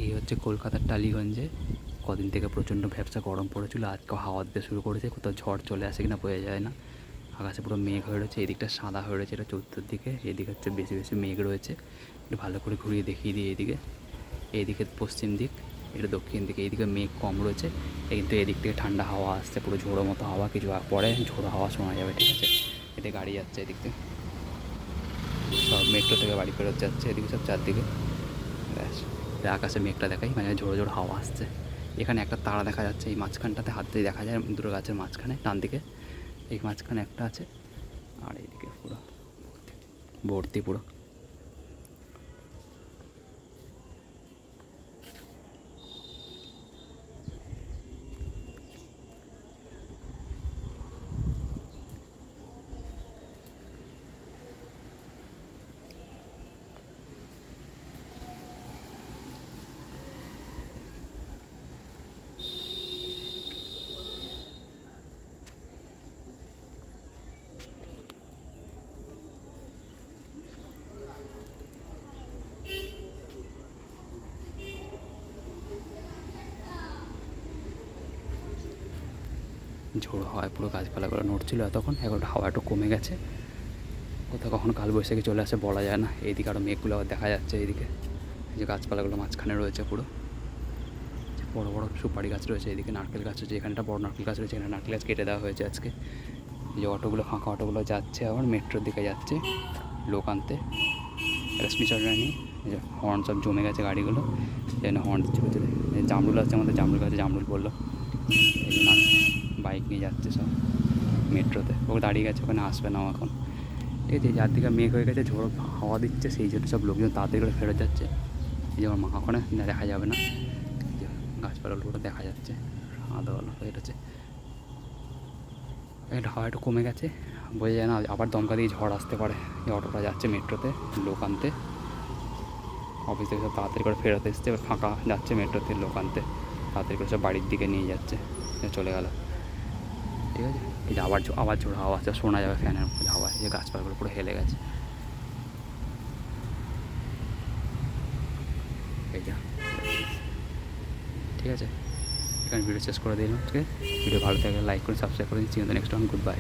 এই হচ্ছে কলকাতার টালিগঞ্জে। কদিন থেকে প্রচণ্ড ভ্যাপসা গরম পড়েছিল, আজকে হাওয়া দিতে শুরু করেছে। কোথাও ঝড় চলে আসে কিনা বোঝা যায় না। আকাশে পুরো মেঘ হয়ে রয়েছে, এদিকটা সাদা হয়ে রয়েছে, এটা চতুর্থ দিকে। এদিকে হচ্ছে বেশি বেশি মেঘ রয়েছে। একটু ভালো করে ঘুরিয়ে দেখিয়ে দিই এইদিকে। এইদিকে পশ্চিম দিক, এটা দক্ষিণ দিকে। এইদিকে মেঘ কম রয়েছে, কিন্তু এদিক থেকে ঠান্ডা হাওয়া আসছে, পুরো ঝোড়ো মতো হাওয়া। কিছু পরে ঝোড়ো হাওয়া শোনা যাবে, ঠিক আছে? এতে গাড়ি যাচ্ছে এদিক থেকে, সব মেট্রো থেকে বাড়ি ফেরত যাচ্ছে এদিকে সব চারদিকে। ব্যাস, আকাশে মেঘটা দেখাই, মানে ঝোড়ো ঝোড়ো হাওয়া আসছে। এখানে একটা তারা দেখা যাচ্ছে, এই মাঝখানটাতে হাত দিয়ে দেখা যায়, দুটো গাছের মাঝখানে ডান দিকে। এই মাঝখানে একটা আছে, আর এইদিকে পুরো ভর্তি পুরো। ঝোড়ো হাওয়ায় পুরো গাছপালাগুলো নড়ছিল এতক্ষণ, এখন হাওয়া একটু কমে গেছে। কোথাও কখনো কালবৈশাখী চলে আসে বলা যায় না। এইদিকে আরও মেঘগুলো আবার দেখা যাচ্ছে, এইদিকে যে গাছপালাগুলো মাঝখানে রয়েছে পুরো। বড়ো বড়ো সুপারি গাছ রয়েছে, এদিকে নারকেল গাছ রয়েছে। এখানে একটা বড়ো নারকেল গাছ রয়েছে, এখানে নারকেল গাছ কেটে দেওয়া হয়েছে আজকে। এই যে অটোগুলো, ফাঁকা অটোগুলো যাচ্ছে, আবার মেট্রোর দিকে যাচ্ছে লোক আনতে। রেশমি চড়ানি, এই যে হর্ন সব জমে গেছে গাড়িগুলো, এই জন্য হর্ন দিচ্ছে বুঝতে। জামরুল আছে আমাদের, জামরুল গাছে জামরুল পড়লো, এই জন্য বাইক নিয়ে যাচ্ছে সব মেট্রোতে। ও দাঁড়িয়ে গেছে, ওখানে আসবে না এখন। ঠিক আছে, যার দিকে মেঘ হয়ে গেছে, ঝোড়ো হাওয়া দিচ্ছে, সেই জন্য সব লোকজন তাড়াতাড়ি করে ফেরত যাচ্ছে। এই যে আমার মা, ওখানে দেখা যাবে না, গাছপালাগুলো দেখা যাচ্ছে আলো আলো হয়ে রয়েছে। এটা হাওয়া একটু কমে গেছে, বোঝা যায় না আবার দমকা দিয়ে ঝড় আসতে পারে। এই অটোটা যাচ্ছে মেট্রোতে লোক আনতে, অফিস থেকে সব তাড়াতাড়ি করে ফেরত এসছে, এবার ফাঁকা যাচ্ছে মেট্রোতে লোক আনতে, তাড়াতাড়ি করে সব বাড়ির দিকে নিয়ে যাচ্ছে। চলে গেল, ঠিক আছে। এই যে আবার ঝোড়ো হাওয়া আছে, শোনা যাবে ফ্যানের মধ্যে হাওয়া। এই যে গাছপালাগুলো পুরো হেলে গেছে, এই যা, ঠিক আছে। এখানে ভিডিও শেষ করে দিলাম আজকে। ভিডিও ভালো থাকলে লাইক করে সাবস্ক্রাইব করে দিচ্ছি। Next time good bye.